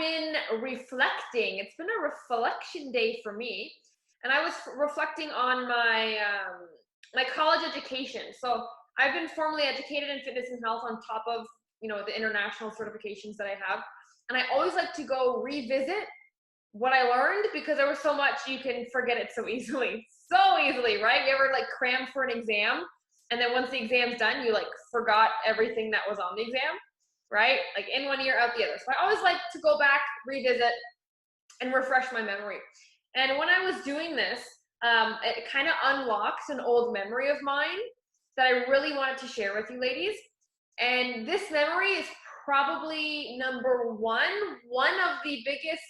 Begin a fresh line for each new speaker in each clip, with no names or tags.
been reflecting. It's been a reflection day for me. And I was reflecting on my my college education. So I've been formally educated in fitness and health on top of, you know, the international certifications that I have. And I always like to go revisit what I learned because there was so much you can forget it so easily. So easily, right? You ever like cram for an exam and then once the exam's done, you like forgot everything that was on the exam, right? Like in one ear, out the other. So I always like to go back, revisit, and refresh my memory. And when I was doing this, it kind of unlocked an old memory of mine that I really wanted to share with you ladies. And this memory is probably number one of the biggest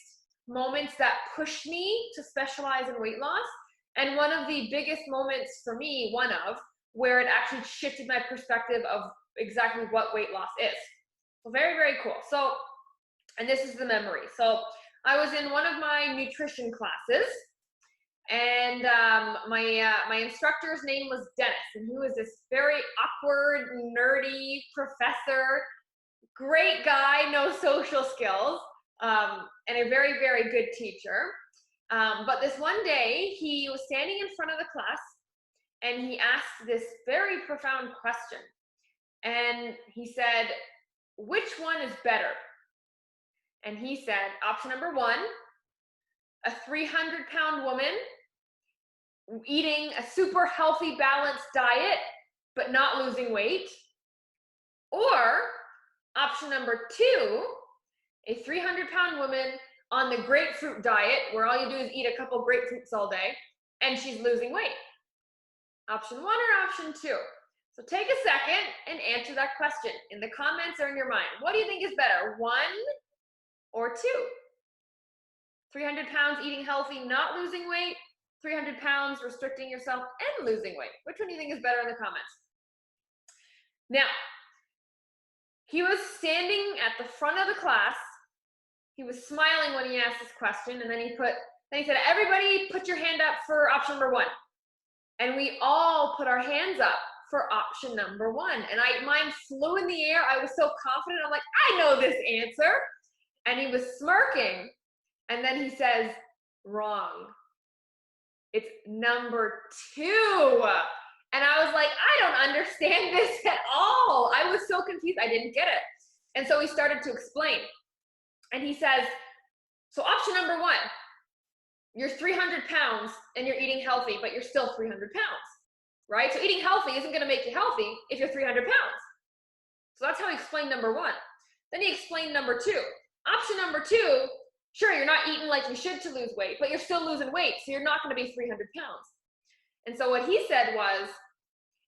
moments that pushed me to specialize in weight loss, and one of the biggest moments for me, where it actually shifted my perspective of exactly what weight loss is. So very, very cool. So, and this is the memory. So I was in one of my nutrition classes, and my instructor's name was Dennis, and he was this very awkward, nerdy professor, great guy, no social skills, and a very, very good teacher. But this one day, he was standing in front of the class, and he asked this very profound question. And he said, "Which one is better?" And he said, option number one, a 300-pound woman eating a super healthy, balanced diet, but not losing weight. Or option number two, a 300-pound woman on the grapefruit diet, where all you do is eat a couple grapefruits all day, and she's losing weight. Option one or option two? So take a second and answer that question in the comments or in your mind. What do you think is better, one or two? 300 pounds eating healthy, not losing weight, 300 pounds restricting yourself and losing weight. Which one do you think is better in the comments? Now, he was standing at the front of the class. He was smiling when he asked this question, and then he said, "Everybody put your hand up for option number one." And we all put our hands up for option number one. And mine flew in the air. I was so confident. I'm like, I know this answer. And he was smirking. And then he says, "Wrong. It's number two." And I was like, I don't understand this at all. I was so confused. I didn't get it. And so he started to explain. And he says, so option number one, you're 300 pounds and you're eating healthy, but you're still 300 pounds, right? So eating healthy isn't going to make you healthy if you're 300 pounds. So that's how he explained number one. Then he explained number two. Option number two, sure, you're not eating like you should to lose weight, but you're still losing weight, so you're not going to be 300 pounds. And so what he said was,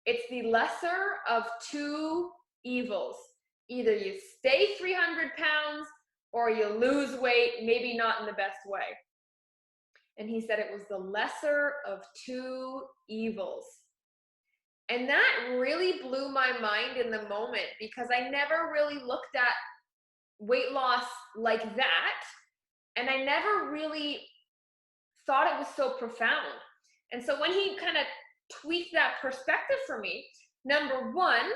it's the lesser of two evils. Either you stay 300 pounds or you lose weight, maybe not in the best way. And he said it was the lesser of two evils. And that really blew my mind in the moment, because I never really looked at weight loss like that. And I never really thought it was so profound. And so when he kind of tweaked that perspective for me, number one,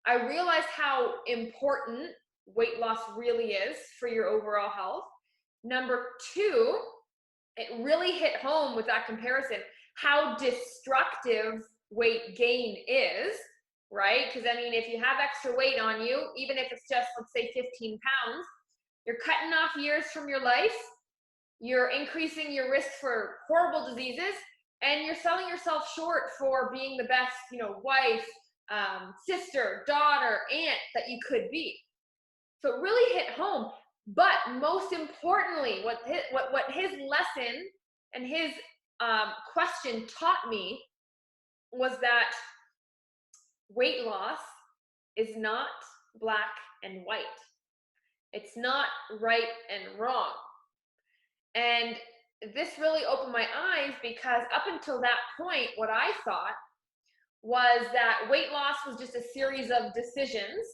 I realized how important weight loss really is for your overall health. Number two, it really hit home with that comparison, how destructive weight gain is, right? Because I mean, if you have extra weight on you, even if it's just, let's say 15 pounds, you're cutting off years from your life, you're increasing your risk for horrible diseases, and you're selling yourself short for being the best, wife, sister, daughter, aunt that you could be. So it really hit home. But most importantly, what his lesson and his question taught me was that weight loss is not black and white. It's not right and wrong. And this really opened my eyes, because up until that point, what I thought was that weight loss was just a series of decisions.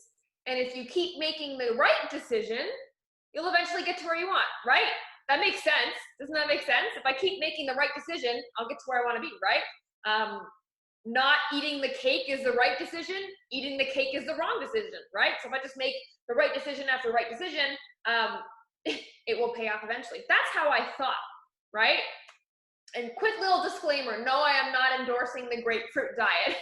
And if you keep making the right decision, you'll eventually get to where you want, right? That makes sense. Doesn't that make sense? If I keep making the right decision, I'll get to where I want to be, right? Not eating the cake is the right decision. Eating the cake is the wrong decision, right? So if I just make the right decision after right decision, it will pay off eventually. That's how I thought, right? And quick little disclaimer, no, I am not endorsing the grapefruit diet.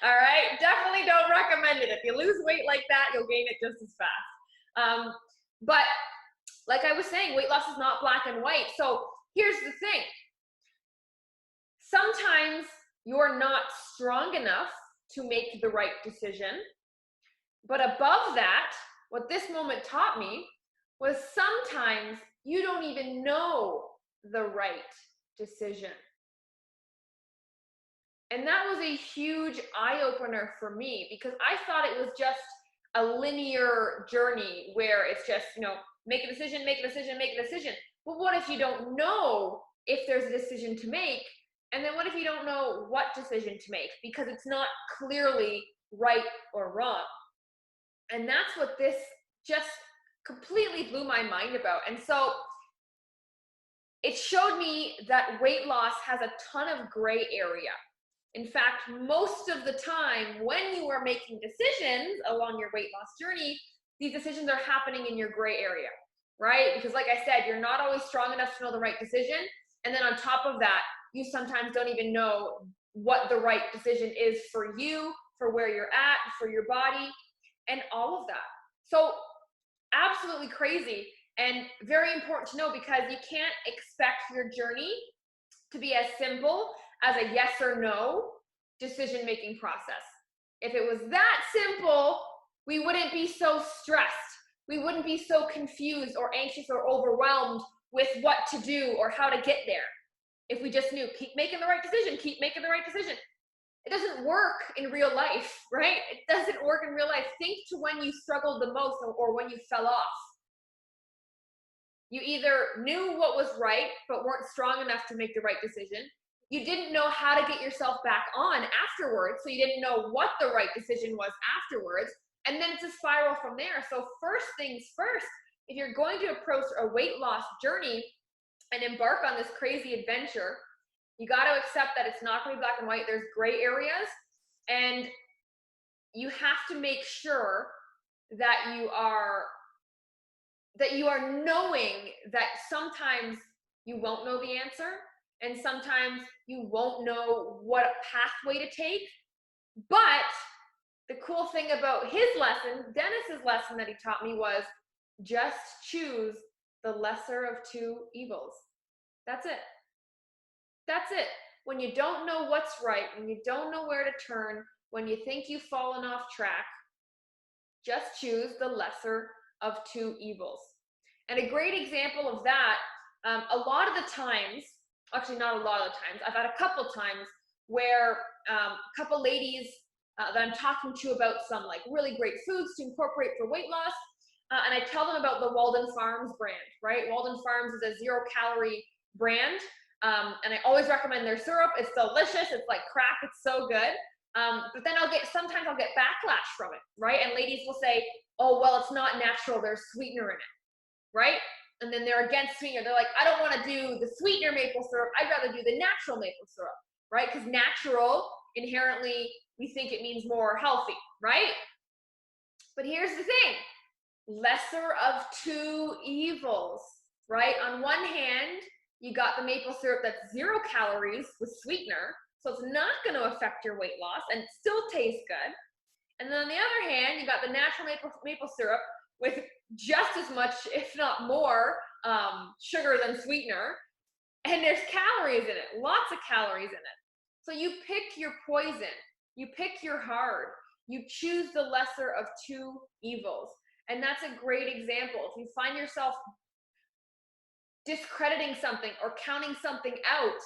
All right, definitely don't recommend it. If you lose weight like that, you'll gain it just as fast. But like I was saying, weight loss is not black and white. So here's the thing. Sometimes you're not strong enough to make the right decision. But above that, what this moment taught me was sometimes you don't even know the right decision. And that was a huge eye-opener for me, because I thought it was just a linear journey where it's just, make a decision, make a decision, make a decision. But what if you don't know if there's a decision to make? And then what if you don't know what decision to make because it's not clearly right or wrong? And that's what this just completely blew my mind about. And so it showed me that weight loss has a ton of gray area. In fact, most of the time when you are making decisions along your weight loss journey, these decisions are happening in your gray area, right? Because like I said, you're not always strong enough to know the right decision. And then on top of that, you sometimes don't even know what the right decision is for you, for where you're at, for your body, and all of that. So absolutely crazy and very important to know, because you can't expect your journey to be as simple as a yes or no decision-making process. If it was that simple, we wouldn't be so stressed. We wouldn't be so confused or anxious or overwhelmed with what to do or how to get there. If we just knew, keep making the right decision, keep making the right decision. It doesn't work in real life, right? It doesn't work in real life. Think to when you struggled the most or when you fell off. You either knew what was right, but weren't strong enough to make the right decision. You didn't know how to get yourself back on afterwards, so you didn't know what the right decision was afterwards. And then it's a spiral from there. So first things first, if you're going to approach a weight loss journey and embark on this crazy adventure, you got to accept that it's not going to be black and white. There's gray areas, and you have to make sure that you are knowing that sometimes you won't know the answer, and sometimes you won't know what pathway to take. But the cool thing about his lesson, Dennis's lesson that he taught me, was just choose the lesser of two evils. That's it. That's it. When you don't know what's right, when you don't know where to turn, when you think you've fallen off track, just choose the lesser of two evils. And a great example of that, a lot of the times, actually not a lot of the times, I've had a couple times where a couple ladies that I'm talking to about some like really great foods to incorporate for weight loss, and I tell them about the Walden Farms brand, right? Walden Farms is a 0-calorie brand, and I always recommend their syrup. It's delicious. It's like crack. It's so good. But then sometimes I'll get backlash from it, right? And ladies will say, oh, well, it's not natural. There's sweetener in it, right? And then they're against sweetener. They're like, I don't want to do the sweetener maple syrup. I'd rather do the natural maple syrup, right? Because natural, inherently, we think it means more healthy, right? But here's the thing. Lesser of two evils, right? On one hand, you got the maple syrup that's 0 calories with sweetener, so it's not going to affect your weight loss and it still tastes good. And then on the other hand, you got the natural maple syrup with just as much, if not more, sugar than sweetener, and there's calories in it, lots of calories in it. So you pick your poison, you pick your hard, you choose the lesser of two evils. And that's a great example. If you find yourself discrediting something or counting something out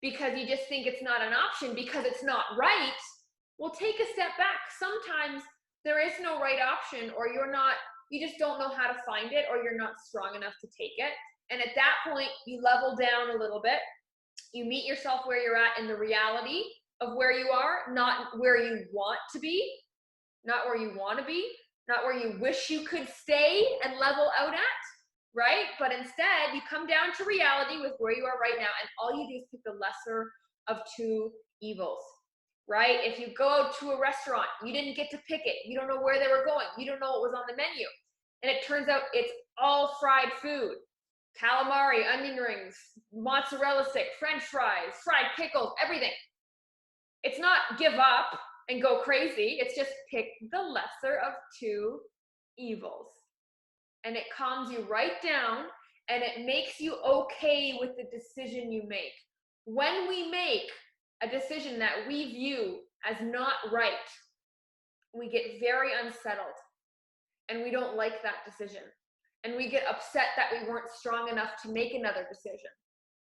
because you just think it's not an option because it's not right, well, take a step back. Sometimes there is no right option, or you just don't know how to find it, or you're not strong enough to take it. And at that point, you level down a little bit. You meet yourself where you're at in the reality of where you are, not where you want to be, not where you want to be, not where you wish you could stay and level out at, right? But instead, you come down to reality with where you are right now, and all you do is pick the lesser of two evils, right? If you go to a restaurant, you didn't get to pick it. You don't know where they were going. You don't know what was on the menu. and it turns out it's all fried food. Calamari, onion rings, mozzarella stick, French fries, fried pickles, everything. It's not give up and go crazy. It's just pick the lesser of two evils. And it calms you right down, and it makes you okay with the decision you make. When we make a decision that we view as not right, we get very unsettled, and we don't like that decision. And we get upset that we weren't strong enough to make another decision,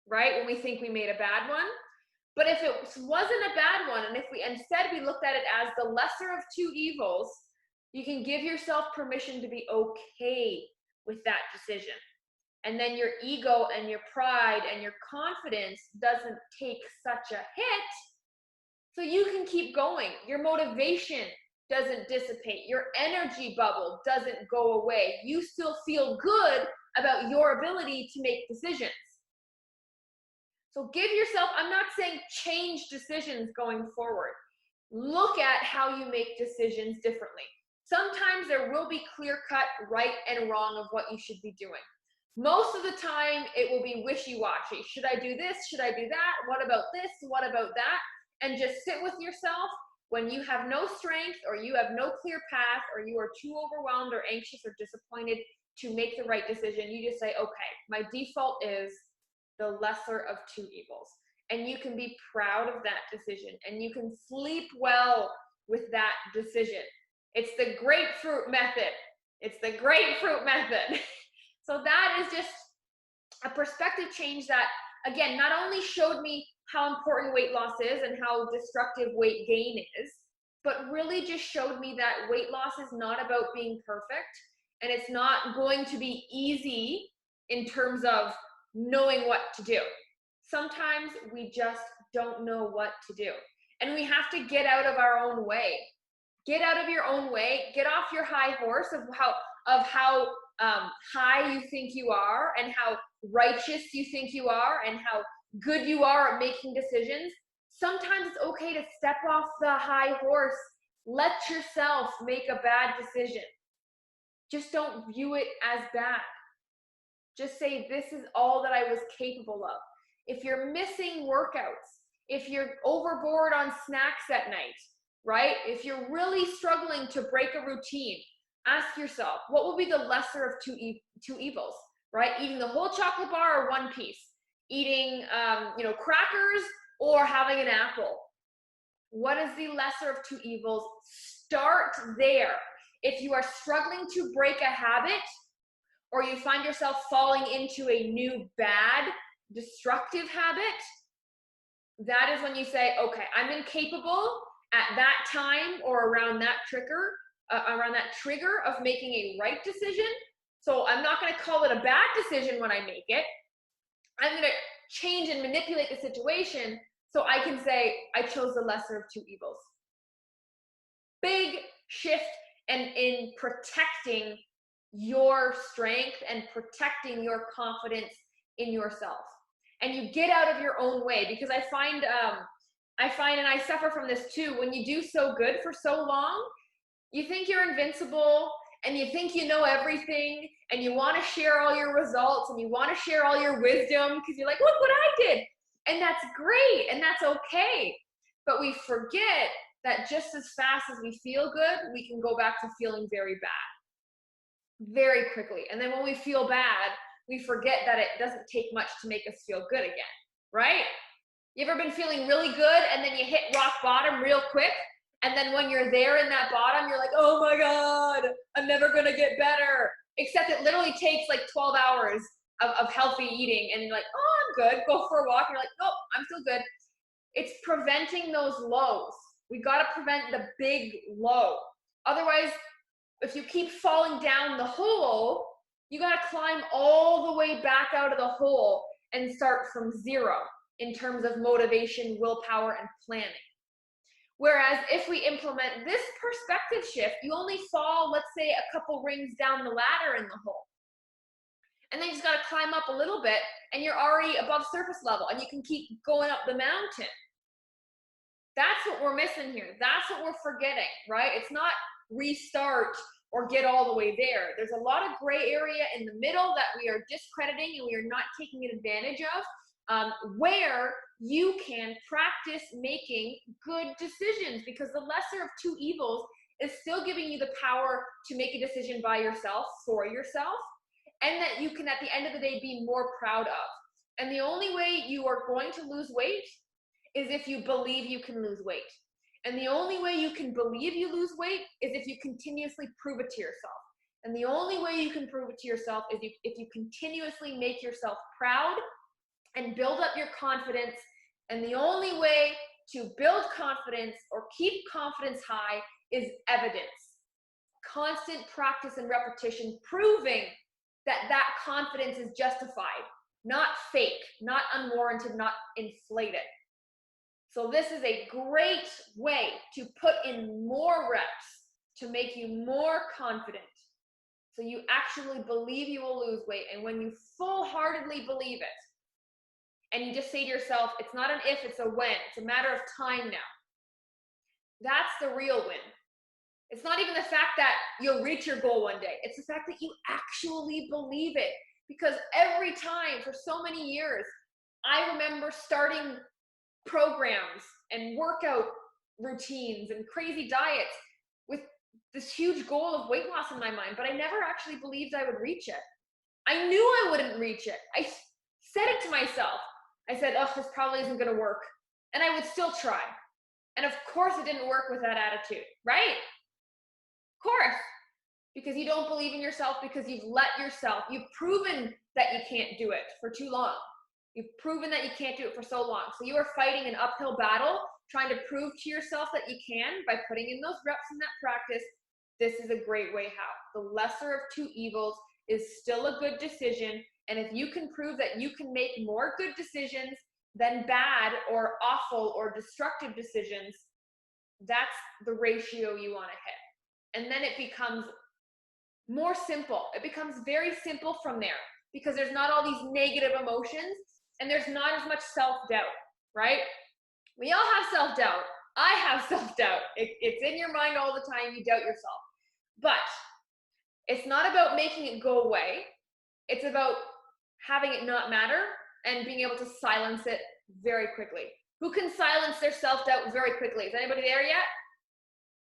right? When we think we made a bad one. But if it wasn't a bad one, and if we instead we looked at it as the lesser of two evils, you can give yourself permission to be okay with that decision. And then your ego and your pride and your confidence doesn't take such a hit, so you can keep going. Your motivation doesn't dissipate. Your energy bubble doesn't go away. You still feel good about your ability to make decisions. So give yourself, I'm not saying change decisions going forward. Look at how you make decisions differently. Sometimes there will be clear-cut right and wrong of what you should be doing. Most of the time, it will be wishy-washy. Should I do this? Should I do that? What about this? What about that? And just sit with yourself. When you have no strength, or you have no clear path, or you are too overwhelmed or anxious or disappointed to make the right decision, you just say, okay, my default is the lesser of two evils. And you can be proud of that decision, and you can sleep well with that decision. It's the grapefruit method. It's the grapefruit method. So that is just a perspective change that, again, not only showed me how important weight loss is and how destructive weight gain is, but really just showed me that weight loss is not about being perfect, and it's not going to be easy in terms of knowing what to do. Sometimes we just don't know what to do, and we have to get out of our own way. Get out of your own way. Get off your high horse of how high you think you are, and how righteous you think you are, and how good you are at making decisions. Sometimes it's okay to step off the high horse. Let yourself make a bad decision. Just don't view it as bad. Just say, this is all that I was capable of. If you're missing workouts, if you're overboard on snacks at night, right? If you're really struggling to break a routine, ask yourself, what will be the lesser of two evils, right? Eating the whole chocolate bar or one piece? Eating, crackers or having an apple? What is the lesser of two evils? Start there. If you are struggling to break a habit, or you find yourself falling into a new bad, destructive habit, that is when you say, okay, I'm incapable at that time or around that trigger of making a right decision. So I'm not going to call it a bad decision when I make it. I'm going to change and manipulate the situation so I can say, I chose the lesser of two evils. Big shift in protecting your strength and protecting your confidence in yourself. And you get out of your own way, because I find, and I suffer from this too, when you do so good for so long, you think you're invincible, and you think you know everything, and you want to share all your results, and you want to share all your wisdom, because you're like, look what I did. And that's great, and that's okay. But we forget that just as fast as we feel good, we can go back to feeling very bad very quickly. And then when we feel bad, we forget that it doesn't take much to make us feel good again, right? You ever been feeling really good, and then you hit rock bottom real quick? And then when you're there in that bottom, you're like, oh my God, I'm never gonna get better. Except it literally takes like 12 hours of healthy eating, and you're like, oh, I'm good, go for a walk. You're like, nope, I'm still good. It's preventing those lows. We gotta prevent the big low. Otherwise, if you keep falling down the hole, you gotta climb all the way back out of the hole and start from zero in terms of motivation, willpower, and planning. Whereas if we implement this perspective shift, you only fall, let's say, a couple rings down the ladder in the hole. And then you just got to climb up a little bit, and you're already above surface level, and you can keep going up the mountain. That's what we're missing here. That's what we're forgetting, right? It's not restart or get all the way there. There's a lot of gray area in the middle that we are discrediting and we are not taking advantage of, where you can practice making good decisions, because the lesser of two evils is still giving you the power to make a decision by yourself, for yourself, and that you can, at the end of the day, be more proud of. And the only way you are going to lose weight is if you believe you can lose weight. And the only way you can believe you lose weight is if you continuously prove it to yourself. And the only way you can prove it to yourself is if you continuously make yourself proud and build up your confidence. And the only way to build confidence or keep confidence high is evidence. Constant practice and repetition proving that that confidence is justified, not fake, not unwarranted, not inflated. So this is a great way to put in more reps to make you more confident. So you actually believe you will lose weight. And when you full-heartedly believe it, and you just say to yourself, it's not an if, it's a when. It's a matter of time now. That's the real win. It's not even the fact that you'll reach your goal one day. It's the fact that you actually believe it. Because every time, for so many years, I remember starting programs and workout routines and crazy diets with this huge goal of weight loss in my mind, but I never actually believed I would reach it. I knew I wouldn't reach it. I said it to myself. I said, oh, this probably isn't going to work. And I would still try. And of course it didn't work with that attitude, right? Of course. Because you don't believe in yourself, because you've proven that you can't do it for too long. You've proven that you can't do it for so long. So you are fighting an uphill battle, trying to prove to yourself that you can by putting in those reps in that practice. This is a great way how. The lesser of two evils is still a good decision. And if you can prove that you can make more good decisions than bad or awful or destructive decisions, that's the ratio you want to hit. And then it becomes more simple. It becomes very simple from there, because there's not all these negative emotions and there's not as much self-doubt, right? We all have self-doubt. I have self-doubt. It's in your mind all the time. You doubt yourself. But it's not about making it go away. It's about having it not matter and being able to silence it very quickly. Who can silence their self-doubt very quickly? Is anybody there yet?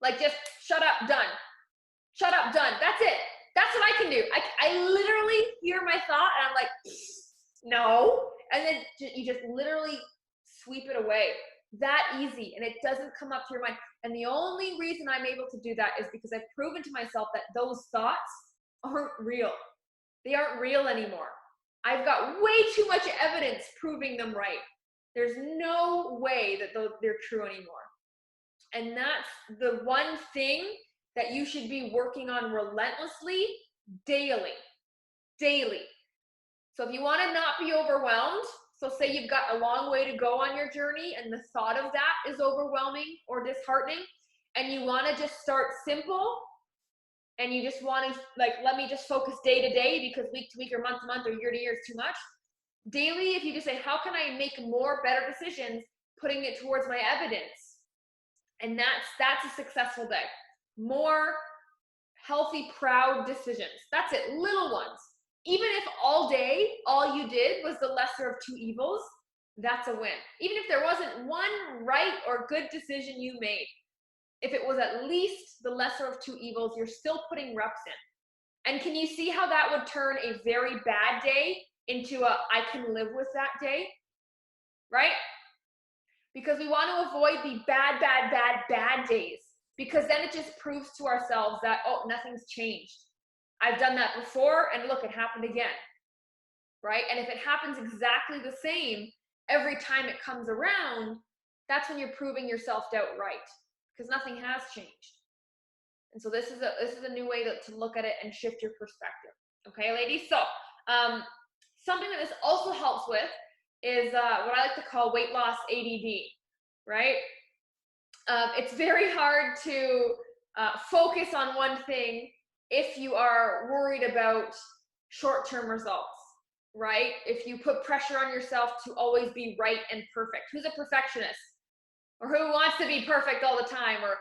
Like, just shut up, done. Shut up, done. That's it. That's what I can do. I literally hear my thought and I'm like, no. And then you just literally sweep it away. That easy. And it doesn't come up to your mind. And the only reason I'm able to do that is because I've proven to myself that those thoughts aren't real. They aren't real anymore. I've got way too much evidence proving them right. There's no way that they're true anymore. And that's the one thing that you should be working on relentlessly, daily. So if you want to not be overwhelmed, so say you've got a long way to go on your journey and the thought of that is overwhelming or disheartening, and you want to just start simple, and you just want to, like, let me just focus day to day, because week to week or month to month or year to year is too much. Daily, if you just say, how can I make more better decisions, putting it towards my evidence, and that's a successful day. More healthy, proud decisions. That's it, little ones. Even if all day, all you did was the lesser of two evils, that's a win. Even if there wasn't one right or good decision you made, if it was at least the lesser of two evils, you're still putting reps in. And can you see how that would turn a very bad day into a I can live with that day, right? Because we want to avoid the bad days, because then it just proves to ourselves that, oh, nothing's changed. I've done that before, and look, it happened again, right? And if it happens exactly the same every time it comes around, that's when you're proving your self-doubt right, because nothing has changed. And so this is a new way to look at it and shift your perspective. Okay, ladies? So something that this also helps with is what I like to call weight loss ADD, right? It's very hard to focus on one thing if you are worried about short-term results, right? If you put pressure on yourself to always be right and perfect. Who's a perfectionist? Or who wants to be perfect all the time? Or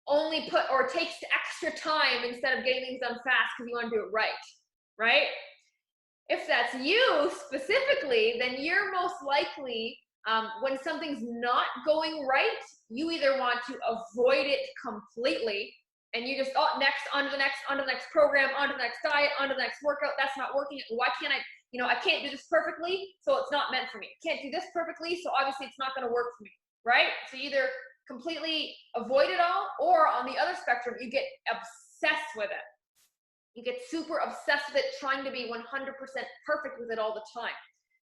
only put or takes extra time instead of getting things done fast because you want to do it right? If that's you specifically, then you're most likely, when something's not going right, you either want to avoid it completely and you just, oh, next, on to the next program, on to the next diet, on to the next workout. That's not working. Why can't I, I can't do this perfectly, so it's not meant for me. I can't do this perfectly, so obviously it's not going to work for me, right? So you either completely avoid it all, or on the other spectrum, you get obsessed with it. You get super obsessed with it, trying to be 100% perfect with it all the time.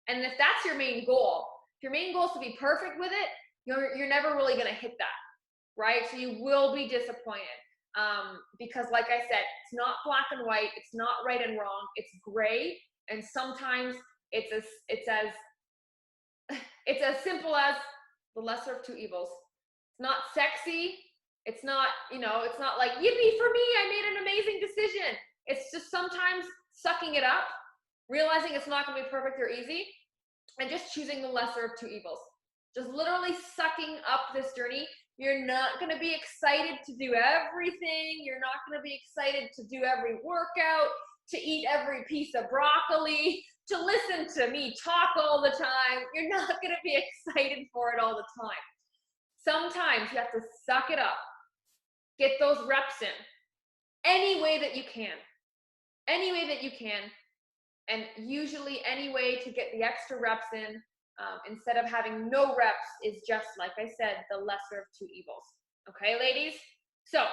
And if that's your main goal, if your main goal is to be perfect with it, you're never really going to hit that, right? So you will be disappointed, because like I said, it's not black and white, it's not right and wrong, it's gray, and sometimes it's as simple as the lesser of two evils. It's not sexy. It's not, it's not like, yippee for me, I made an amazing decision. It's just sometimes sucking it up, realizing it's not going to be perfect or easy, and just choosing the lesser of two evils. Just literally sucking up this journey. You're not going to be excited to do everything. You're not going to be excited to do every workout, to eat every piece of broccoli, to listen to me talk all the time. You're not going to be excited for it all the time. Sometimes you have to suck it up. Get those reps in any way that you can. Any way that you can. And usually any way to get the extra reps in, instead of having no reps, is just, like I said, the lesser of two evils. Okay, ladies? So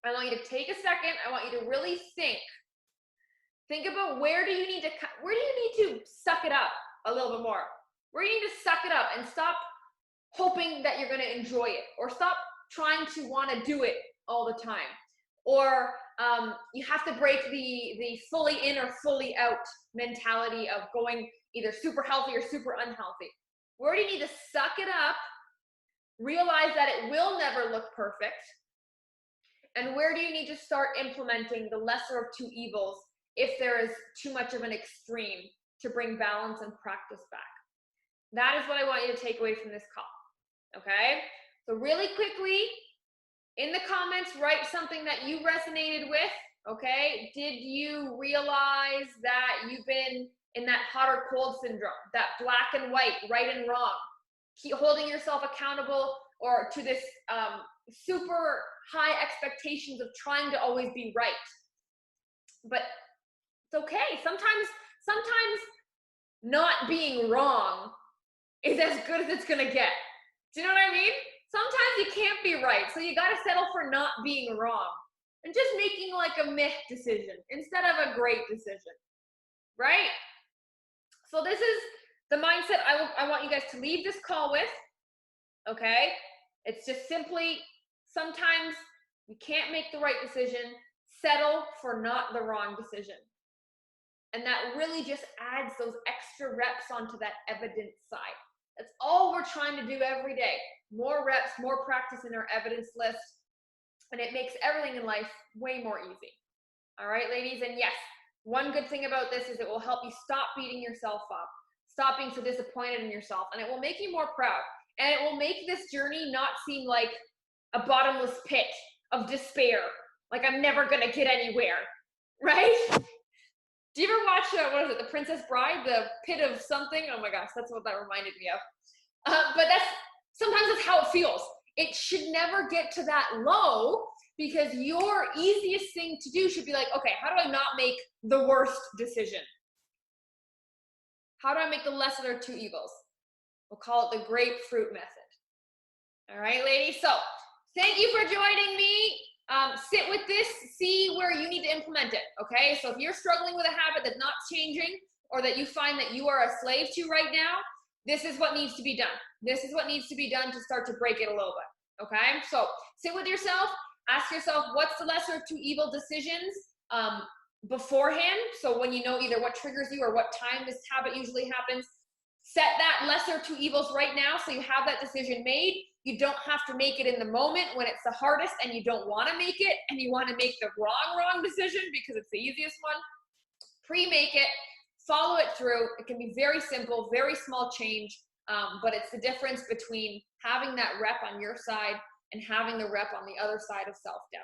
I want you to take a second. I want you to really think. Think about where do you need to suck it up a little bit more? Where do you need to suck it up and stop hoping that you're going to enjoy it, or stop trying to want to do it all the time, or you have to break the fully in or fully out mentality of going either super healthy or super unhealthy. Where do you need to suck it up, realize that it will never look perfect, and where do you need to start implementing the lesser of two evils if there is too much of an extreme to bring balance and practice back? That is what I want you to take away from this call. Okay? So really quickly, in the comments, write something that you resonated with. Okay? Did you realize that you've been in that hot or cold syndrome, that black and white, right and wrong? Keep holding yourself accountable or to this super high expectations of trying to always be right. But it's okay. Sometimes not being wrong is as good as it's gonna get. Do you know what I mean? Sometimes you can't be right, so you gotta settle for not being wrong and just making like a meh decision instead of a great decision, right? So this is the mindset I want you guys to leave this call with, okay? It's just simply, sometimes you can't make the right decision, settle for not the wrong decision. And that really just adds those extra reps onto that evidence side. That's all we're trying to do every day. More reps, more practice in our evidence list. And it makes everything in life way more easy. All right, ladies? And yes, one good thing about this is it will help you stop beating yourself up. Stop being so disappointed in yourself. And it will make you more proud. And it will make this journey not seem like a bottomless pit of despair. Like I'm never going to get anywhere. Right? Do you ever watch, what is it, The Princess Bride? The pit of something? Oh my gosh, that's what that reminded me of. But sometimes that's how it feels. It should never get to that low, because your easiest thing to do should be like, okay, how do I not make the worst decision? How do I make the lesser of two evils? We'll call it the grapefruit method. All right, ladies? So thank you for joining me. Sit with this, see where you need to implement it, okay? So if you're struggling with a habit that's not changing, or that you find that you are a slave to right now, this is what needs to be done. This is what needs to be done to start to break it a little bit, okay? So sit with yourself, ask yourself, what's the lesser of two evil decisions beforehand? So when you know either what triggers you or what time this habit usually happens, set that lesser of two evils right now so you have that decision made. You don't have to make it in the moment when it's the hardest and you don't want to make it and you want to make the wrong decision because it's the easiest one. Pre-make it, follow it through. It can be very simple, very small change, but it's the difference between having that rep on your side and having the rep on the other side of self-doubt.